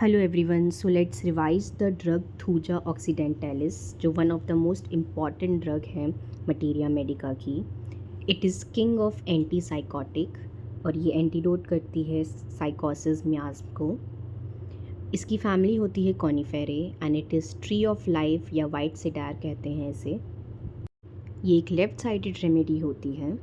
Hello everyone, so let's revise the drug Thuja occidentalis जो one of the most important drug है materia Medica की. It is king of anti psychotic और ये antidote करती है साइकोसिस मियास्म को. इसकी फैमिली होती है Coniferae and it is tree of life या वाइट सिडार कहते हैं इसे. ये एक लेफ़्ट साइडेड रेमेडी होती है.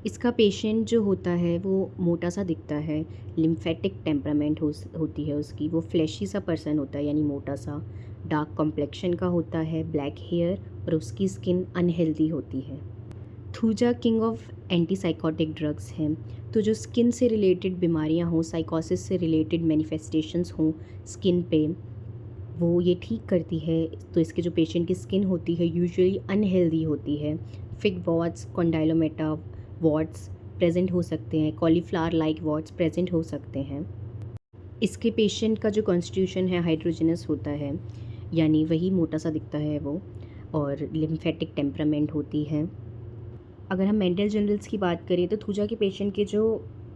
इसका पेशेंट जो होता है वो मोटा सा दिखता है, लिम्फेटिक टेम्परामेंट होती है उसकी, वो फ्लैशी सा पर्सन होता है यानी मोटा सा, डार्क कॉम्प्लेक्शन का होता है, ब्लैक हेयर और उसकी स्किन अनहेल्दी होती है. Thuja king of anti psychotic drugs हैं, तो जो स्किन से रिलेटेड बीमारियां हों, साइकोसिस से रिलेटेड मैनिफेस्टेशंस हों स्किन पे, वो ये ठीक करती है. तो इसके जो पेशेंट की स्किन होती है यूजुअली अनहेल्दी होती है. फिग वॉट्स, कॉन्डाइलोमेटा वॉट्स प्रेजेंट हो सकते हैं, कॉलीफ्लावर लाइक वॉट्स प्रेजेंट हो सकते हैं. इसके पेशेंट का जो कॉन्स्टिट्यूशन है हाइड्रोजिनस होता है, यानी वही मोटा सा दिखता है वो, और लिम्फेटिक टेम्परामेंट होती है. अगर हम मेंटल जनरल्स की बात करें तो थूजा के पेशेंट के जो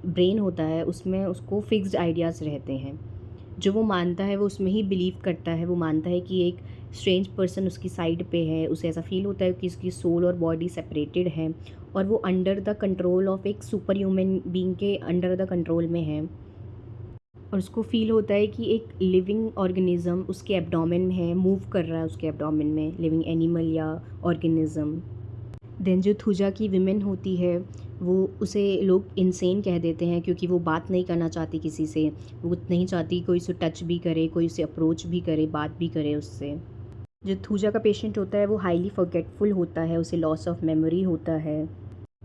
ब्रेन होता है उसमें उसको फिक्स्ड आइडियाज़ रहते हैं. जो वो मानता है वो उसमें ही बिलीव करता है. वो मानता है कि एक स्ट्रेंज पर्सन उसकी साइड पे है. उसे ऐसा फील होता है कि उसकी सोल और बॉडी सेपरेटेड है और वो अंडर द कंट्रोल ऑफ एक सुपर ह्यूमन बीइंग के अंडर द कंट्रोल में है. और उसको फील होता है कि एक लिविंग ऑर्गेनिज्म उसके एब्डोमेन में है, मूव कर रहा है उसके एब्डोमेन में, लिविंग एनिमल या ऑर्गेनिज्म. देन जो थूजा की विमेन होती है वो उसे लोग इंसेन कह देते हैं क्योंकि वो बात नहीं करना चाहती किसी से. वो नहीं चाहती कोई उसे टच भी करे, कोई उसे अप्रोच भी करे, बात भी करे उससे. जो थूजा का पेशेंट होता है वो हाईली फॉरगेटफुल होता है, उसे लॉस ऑफ मेमोरी होता है.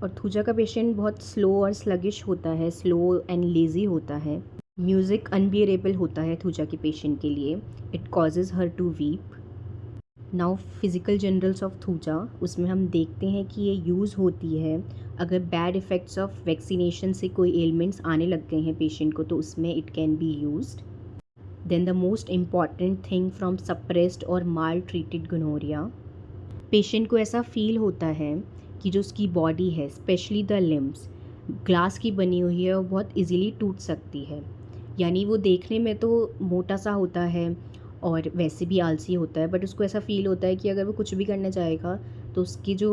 और थूजा का पेशेंट बहुत स्लो और स्लगिश होता है, स्लो एंड लेज़ी होता है. म्यूज़िक अनबियरेबल होता है थूजा के पेशेंट के लिए. It causes her to weep. Now physical generals of thuja, उसमें हम देखते हैं कि ये यूज़ होती है अगर बैड इफ़ेक्ट्स ऑफ वैक्सीनेशन से कोई एलिमेंट्स आने लग गए हैं पेशेंट को, तो उसमें it can be used. Then the most important thing from suppressed और माल ट्रीटेड गोनोरिया. पेशेंट को ऐसा फील होता है कि जो उसकी बॉडी है, स्पेशली द लिम्स, ग्लास की बनी हुई है और बहुत इजीली टूट सकती है. यानी वो देखने में तो मोटा सा होता है और वैसे भी आलसी होता है, बट उसको ऐसा फील होता है कि अगर वो कुछ भी करने जाएगा तो उसकी जो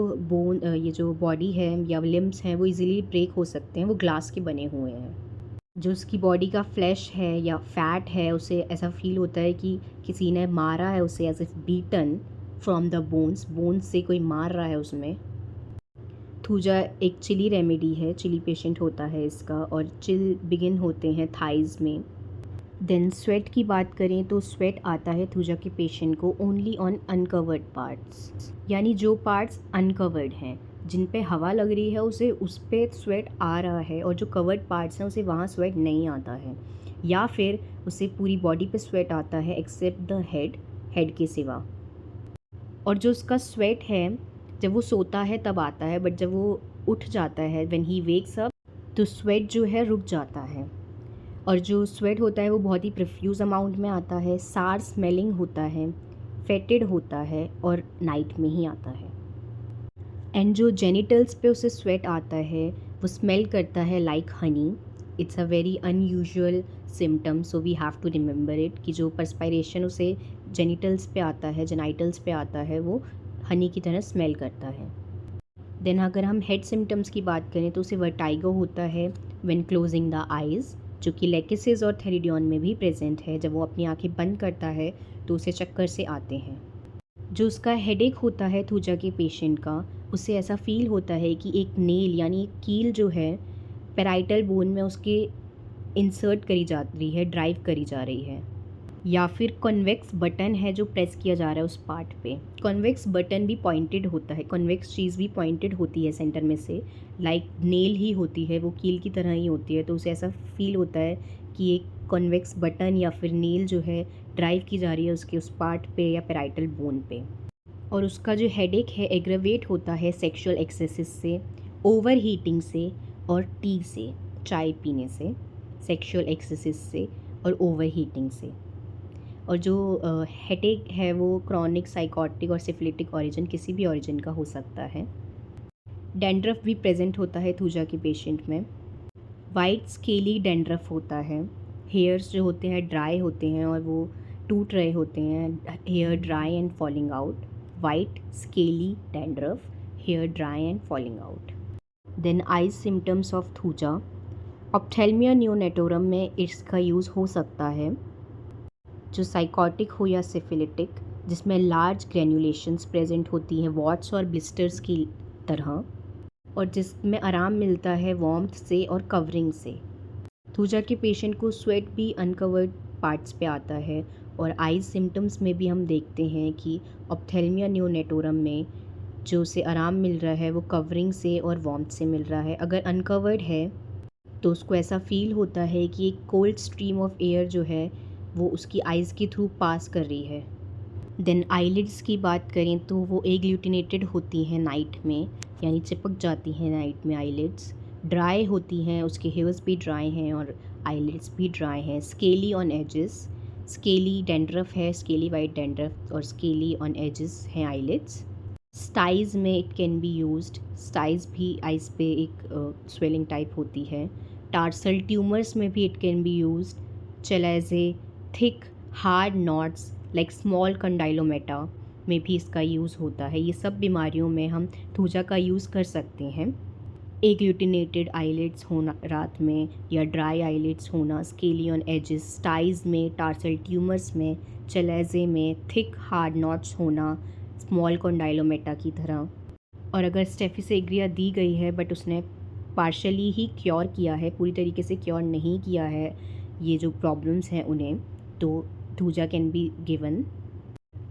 ये जो बॉडी है या लिम्स हैं वो इजीली ब्रेक हो सकते हैं. वो ग्लास के बने हुए हैं. जो उसकी बॉडी का फ्लैश है या फैट है, उसे ऐसा फील होता है कि किसी ने मारा है उसे, as if beaten from the bones से कोई मार रहा है उसमें. थूजा एक चिली रेमेडी है, चिली पेशेंट होता है इसका, और चिल बिगिन होते हैं थाइज़ में. देन स्वेट की बात करें तो स्वेट आता है थूजा के पेशेंट को ओनली ऑन अनकवर्ड पार्ट्स, यानी जो पार्ट्स अनकवर्ड हैं, जिन पे हवा लग रही है उसे उस पर स्वेट आ रहा है, और जो कवर्ड पार्ट्स हैं उसे वहाँ स्वेट नहीं आता है, या फिर उसे पूरी बॉडी पे स्वेट आता है एक्सेप्ट द हेड के सिवा. और जो उसका स्वेट है जब वो सोता है तब आता है, बट जब वो उठ जाता है व्हेन ही वेक्स अप तो स्वेट जो है रुक जाता है. और जो स्वेट होता है वो बहुत ही प्रोफ्यूज़ अमाउंट में आता है, सार स्मेलिंग होता है, फेटेड होता है और नाइट में ही आता है. एंड जो जेनिटल्स पे उसे स्वेट आता है वो स्मेल करता है like honey. It's a very unusual symptom, so we have to remember it कि जो परस्पायरेशन उसे जेनिटल्स पे आता है, जेनाइटल्स पे आता है, वो हनी की तरह स्मेल करता है. देन अगर हम हेड सिम्टम्स की बात करें तो उसे वर्टाइगो होता है व्हेन क्लोजिंग द आइज़, जो कि लेकेसिस और थेरिडियन में भी प्रेजेंट है. जब वो अपनी आंखें बंद करता है तो उसे चक्कर से आते हैं. जो उसका हेडेक होता है थूजा के पेशेंट का, उसे ऐसा फील होता है कि एक नेल यानी एक कील जो है पैराइटल बोन में उसके इंसर्ट करी जा रही है, ड्राइव करी जा रही है, या फिर कॉन्वेक्स बटन है जो प्रेस किया जा रहा है उस पार्ट पे. कॉन्वेक्स बटन भी पॉइंटेड होता है, कॉन्वेक्स चीज़ भी पॉइंटेड होती है सेंटर में से, लाइक नेल ही होती है, वो कील की तरह ही होती है. तो उसे ऐसा फील होता है कि एक कॉन्वेक्स बटन या फिर नेल जो है ड्राइव की जा रही है उसके उस पार्ट पे या पैराइटल बोन पे. और उसका जो हेडेक है एग्रवेट होता है सेक्सुअल एक्सेसिस से, ओवर हीटिंग से और टी से, चाय पीने से, सेक्सुअल एक्सेसिस से और ओवर हीटिंग से. और जो हेडेक है वो क्रॉनिक, साइकोटिक और सिफिलिटिक ओरिजिन, किसी भी ओरिजिन का हो सकता है. डैंड्रफ भी प्रेजेंट होता है थूजा के पेशेंट में. वाइट स्केली डैंड्रफ होता है. हेयर्स जो होते हैं ड्राई होते हैं और वो टूट रहे होते हैं, hair dry and falling out. White scaly dandruff, hair dry and falling out. Then eyes symptoms of Thuja. Ophthalmia neonatorum में इसका यूज़ हो सकता है जो साइकोटिक हो या सिफिलिटिक, जिसमें लार्ज ग्रेन्युलेशंस प्रेजेंट होती हैं वॉट्स और ब्लिस्टर्स की तरह, और जिसमें आराम मिलता है वार्मथ से और कवरिंग से. थूजा के पेशेंट को स्वेट भी अनकवर्ड पार्ट्स पे आता है, और आइज सिम्टम्स में भी हम देखते हैं कि ऑप्थेल्मिया नियोनेटोरम में जो उसे आराम मिल रहा है वो कवरिंग से और वार्मथ से मिल रहा है. अगर अनकवर्ड है तो उसको ऐसा फील होता है कि एक कोल्ड स्ट्रीम ऑफ एयर जो है वो उसकी आइज़ के थ्रू पास कर रही है. देन आईलिड्स की बात करें तो वो एग्लूटिनेटेड होती हैं नाइट में, यानी चिपक जाती हैं नाइट में आईलिड्स. ड्राई होती हैं, उसके हेयर्स भी ड्राई हैं और आईलिड्स भी ड्राई हैं. Scaly on edges, scaly dandruff है, स्केली वाइट डेंड्रफ और स्केली ऑन एजेस हैं आईलिड्स. स्टाइज में इट कैन बी यूज्ड. स्टाइज भी आइज पे एक स्वेलिंग टाइप होती है. टार्सल ट्यूमर्स में भी it can be used. Chalazae, thick hard knots like small condylomata में भी इसका यूज़ होता है. ये सब बीमारियों में हम थूजा का यूज़ कर सकते हैं. एग्लूटिनेटेड आईलिड्स होना रात में या ड्राई आईलिड्स होना, स्केली ऑन एजेस, स्टाइज में, टार्सल ट्यूमर्स में, चेलेजे में, थिक हार्ड नॉट्स होना स्मॉल कंडाइलोमेटा की तरह. और अगर स्टेफिसेग्रिया दी गई है बट उसने पार्शली ही क्योर किया है, पूरी तरीके से क्योर नहीं किया है ये जो प्रॉब्लम्स हैं उन्हें, तो thuja can be given.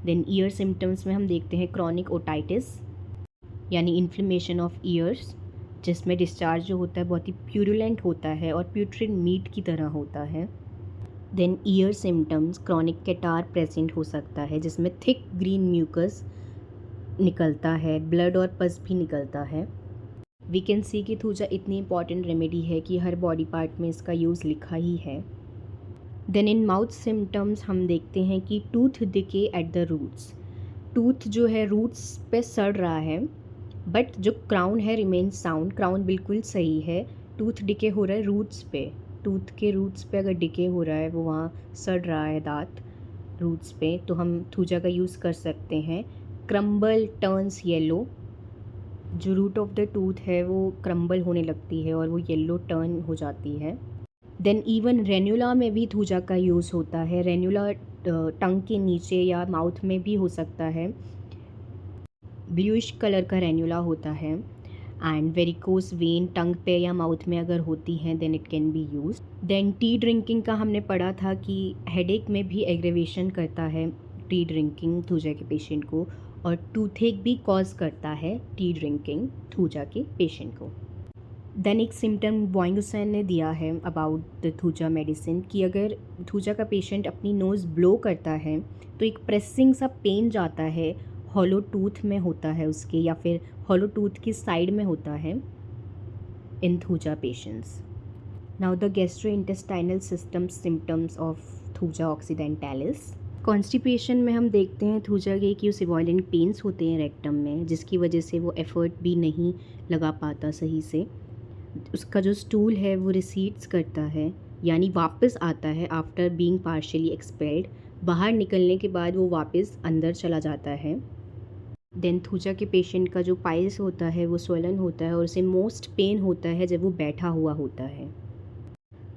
Then ear symptoms में हम देखते हैं क्रॉनिक ओटाइटिस यानी इन्फ्लेमेशन ऑफ ईयर्स, जिसमें डिस्चार्ज जो होता है बहुत ही प्यूरुलेंट होता है और प्यूट्रिन मीट की तरह होता है. Then ear symptoms, chronic catarrh present हो सकता है जिसमें थिक ग्रीन म्यूकस निकलता है, ब्लड और पस भी निकलता है. वी कैन सी कि थूजा इतनी इंपॉर्टेंट रेमेडी है कि हर बॉडी पार्ट में इसका यूज़ लिखा ही है. देन इन माउथ सिम्टम्स हम देखते हैं कि tooth decay at the roots. Tooth जो है रूट्स पे सड़ रहा है बट जो क्राउन है रिमेन्स साउंड. क्राउन बिल्कुल सही है, टूथ डिके हो रहा है रूट्स पे. टूथ के रूट्स पे अगर डिके हो रहा है, वो वहाँ सड़ रहा है दांत रूट्स पे, तो हम थूजा का यूज़ कर सकते हैं. क्रम्बल टर्न्स येलो, जो रूट ऑफ द टूथ है वो क्रम्बल होने लगती है और वो येलो टर्न हो जाती है. देन इवन रेन्यूला में भी थूजा का यूज़ होता है. रेन्यूला टंग के नीचे या माउथ में भी हो सकता है. ब्लूइश कलर का रेन्यूला होता है. एंड वेरिकोस वेन टंग पे या माउथ में अगर होती हैं then it can be use. Then tea drinking का हमने पढ़ा था कि हेडेक में भी एग्रेवेशन करता है टी ड्रिंकिंग थूजा के पेशेंट को, और टूथेक भी कॉज करता है टी ड्रिंकिंग थूजा के पेशेंट को. देन एक सिम्टम बॉइंगसन ने दिया है अबाउट द थूजा मेडिसिन कि अगर थूजा का पेशेंट अपनी नोज़ ब्लो करता है तो एक प्रेसिंग सा पेन जाता है, हॉलो टूथ में होता है उसके, या फिर हॉलो टूथ की साइड में होता है in Thuja patients. Now the gastrointestinal system symptoms of Thuja occidentalis. Constipation में हम देखते हैं थूजा के कि उसे वायलेंट पेन्स होते हैं रेक्टम में, जिसकी वजह से वो एफ़र्ट भी नहीं लगा पाता सही से. उसका जो स्टूल है वो रिसीड्स करता है, यानी वापस आता है आफ्टर बीइंग पार्शियली एक्सपेल्ड. बाहर निकलने के बाद वो वापस अंदर चला जाता है. देन थूजा के पेशेंट का जो पाइल्स होता है वो स्वेलन होता है और उसे मोस्ट पेन होता है जब वो बैठा हुआ होता है.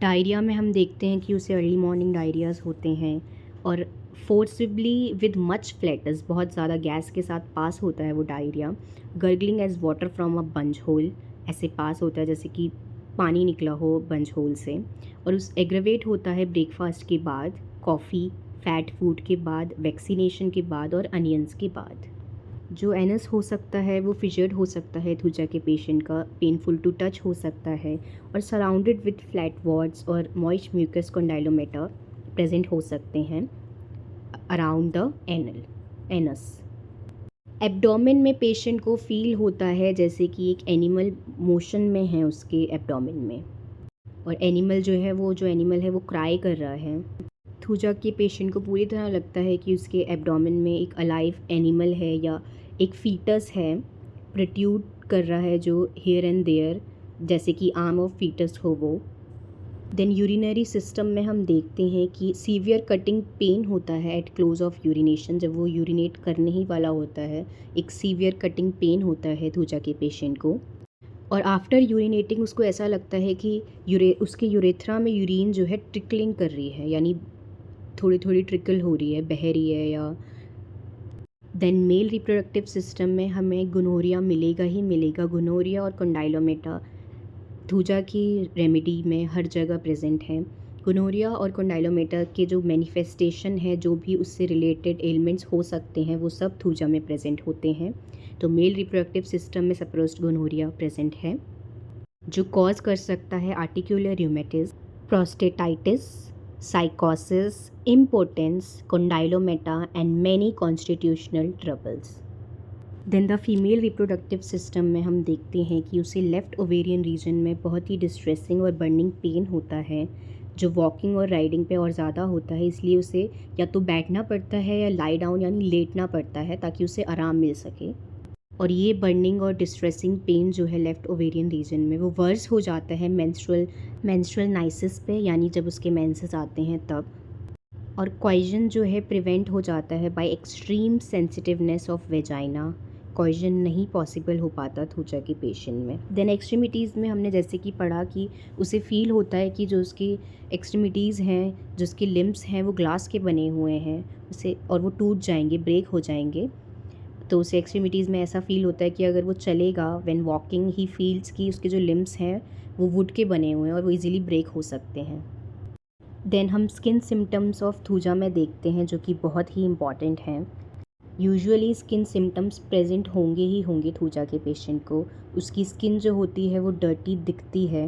डायरिया में हम देखते हैं कि उसे अर्ली मॉर्निंग डायरियाज होते हैं और फोर्सिबली विद मच फ्लैटस, बहुत ज़्यादा गैस के साथ पास होता है वो diarrhoea. Gargling as water from a bung hole, ऐसे पास होता है जैसे कि पानी निकला हो बंज होल से. और उस एग्रेवेट होता है ब्रेकफास्ट के बाद, कॉफ़ी, फैट फूड के बाद, वैक्सीनेशन के बाद और अनियंस के बाद. जो एनस हो सकता है वो फिजर्ड हो सकता है थूजा के पेशेंट का, पेनफुल टू टच हो सकता है और सराउंडेड विद फ्लैट वॉर्ड्स और मॉइस्ट म्यूकस कंडाइलोमेटा प्रेजेंट हो सकते हैं अराउंड द एनस. एब्डोमेन में पेशेंट को फील होता है जैसे कि एक एनिमल मोशन में है उसके एब्डोमेन में, और एनिमल जो है वो वो क्राई कर रहा है. थूजा के पेशेंट को पूरी तरह लगता है कि उसके एब्डोमेन में एक अलाइव एनिमल है या एक फीटस है, प्रोट्रूड कर रहा है जो हियर एंड देयर, जैसे कि आर्म ऑफ फीटस हो वो. देन यूरिनरी सिस्टम में हम देखते हैं कि सीवियर कटिंग पेन होता है एट क्लोज ऑफ यूरिनेशन। जब वो यूरिनेट करने ही वाला होता है, एक सीवियर कटिंग पेन होता है थूजा के पेशेंट को। और आफ्टर यूरिनेटिंग उसको ऐसा लगता है कि उसके यूरेथ्रा में यूरिन जो है ट्रिकलिंग कर रही है, यानी थोड़ी थोड़ी ट्रिकल हो रही है, बह रही है। या देन मेल रिप्रोडक्टिव सिस्टम में हमें गोनोरिया मिलेगा ही मिलेगा। गोनोरिया और कंडाइलोमेटा थूजा की रेमेडी में हर जगह प्रेजेंट है। गोनोरिया और कंडाइलोमेटा के जो मैनिफेस्टेशन है, जो भी उससे रिलेटेड एलिमेंट्स हो सकते हैं, वो सब थूजा में प्रेजेंट होते हैं। तो मेल रिप्रोडक्टिव सिस्टम में सप्रेस्ड गोनोरिया प्रेजेंट है, जो कॉज कर सकता है articular rheumatism, prostatitis, sycosis, impotence, condylomata and many constitutional troubles. Then the female reproductive system में हम देखते हैं कि उसे लेफ़्ट ओवेरियन रीजन में बहुत ही डिस्ट्रेसिंग और बर्निंग पेन होता है, जो वॉकिंग और राइडिंग पे और ज़्यादा होता है। इसलिए उसे या तो बैठना पड़ता है या लाई डाउन यानी लेटना पड़ता है, ताकि उसे आराम मिल सके। और ये बर्निंग और डिस्ट्रेसिंग पेन जो है लेफ़्ट ओवेरियन रीजन में, वो वर्स हो जाता है मेंस्ट्रुअल नाइसिस पे, यानी जब उसके मेंसेस आते हैं तब। और क्वाइजन जो है प्रिवेंट हो जाता है by extreme sensitiveness of vagina. Coition नहीं पॉसिबल हो पाता थूजा के पेशेंट में। देन एक्सट्रीमिटीज़ में हमने जैसे कि पढ़ा कि उसे फील होता है कि जो उसकी एक्सट्रीमिटीज़ हैं, जो उसके लिम्स हैं, वो ग्लास के बने हुए हैं उसे, और वो टूट जाएंगे, ब्रेक हो जाएंगे। तो उसे एक्सट्रीमिटीज़ में ऐसा फील होता है कि अगर वो चलेगा, व्हेन वॉकिंग ही फील्स कि उसके जो लिम्स हैं वो वुड के बने हुए हैं और वो इजीली ब्रेक हो सकते हैं। देन हम स्किन सिम्टम्स ऑफ थूजा में देखते हैं, जो कि बहुत ही इम्पॉर्टेंट हैं। यूजुअली स्किन सिम्टम्स प्रेजेंट होंगे ही होंगे थूजा के पेशेंट को। उसकी स्किन जो होती है वो डर्टी दिखती है,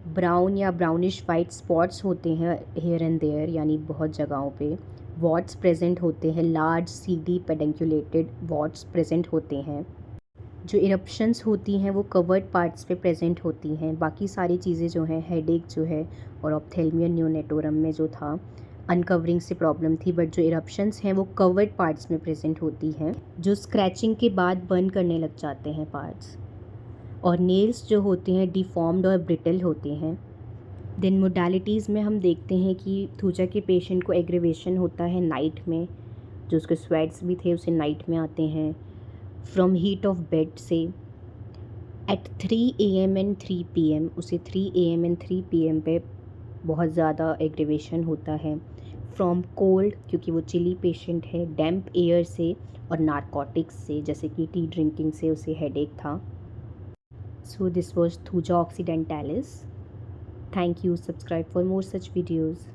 ब्राउन या ब्राउनिश वाइट स्पॉट्स होते हैं हेयर एंड देयर, यानी बहुत जगहों पे। वॉट्स प्रेजेंट होते हैं, लार्ज सीडी पेडेंकुलेटेड वॉट्स प्रेजेंट होते हैं। जो इरप्शंस होती हैं वो कवर्ड पार्ट्स पे प्रेजेंट होती हैं। बाकी सारी चीज़ें जो हैं, हेडेक जो है और ऑप्थेल्मिया नियोनेटोरम में जो था अनकवरिंग से प्रॉब्लम थी, बट जो इरप्शंस हैं वो कवर्ड पार्ट्स में प्रेजेंट होती हैं, जो स्क्रैचिंग के बाद बर्न करने लग जाते हैं पार्ट्स। और नेल्स जो होते हैं डिफॉर्म्ड और ब्रिटल होते हैं। देन मोडालिटीज़ में हम देखते हैं कि थूजा के पेशेंट को एग्रीवेशन होता है नाइट में, जो उसके स्वेट्स भी थे उसे नाइट में आते हैं फ्रॉम हीट ऑफ बेड से। एट 3 AM एंड 3 PM, उसे 3 AM एंड 3 PM पे बहुत ज़्यादा एग्रीवेशन होता है। फ्रॉम कोल्ड, क्योंकि वो चिली पेशेंट है, डैम्प एयर से और नारकोटिक्स से, जैसे कि टी ड्रिंकिंग से उसे हेडेक था। So this was Thuja occidentalis. Thank you. Subscribe for more such videos.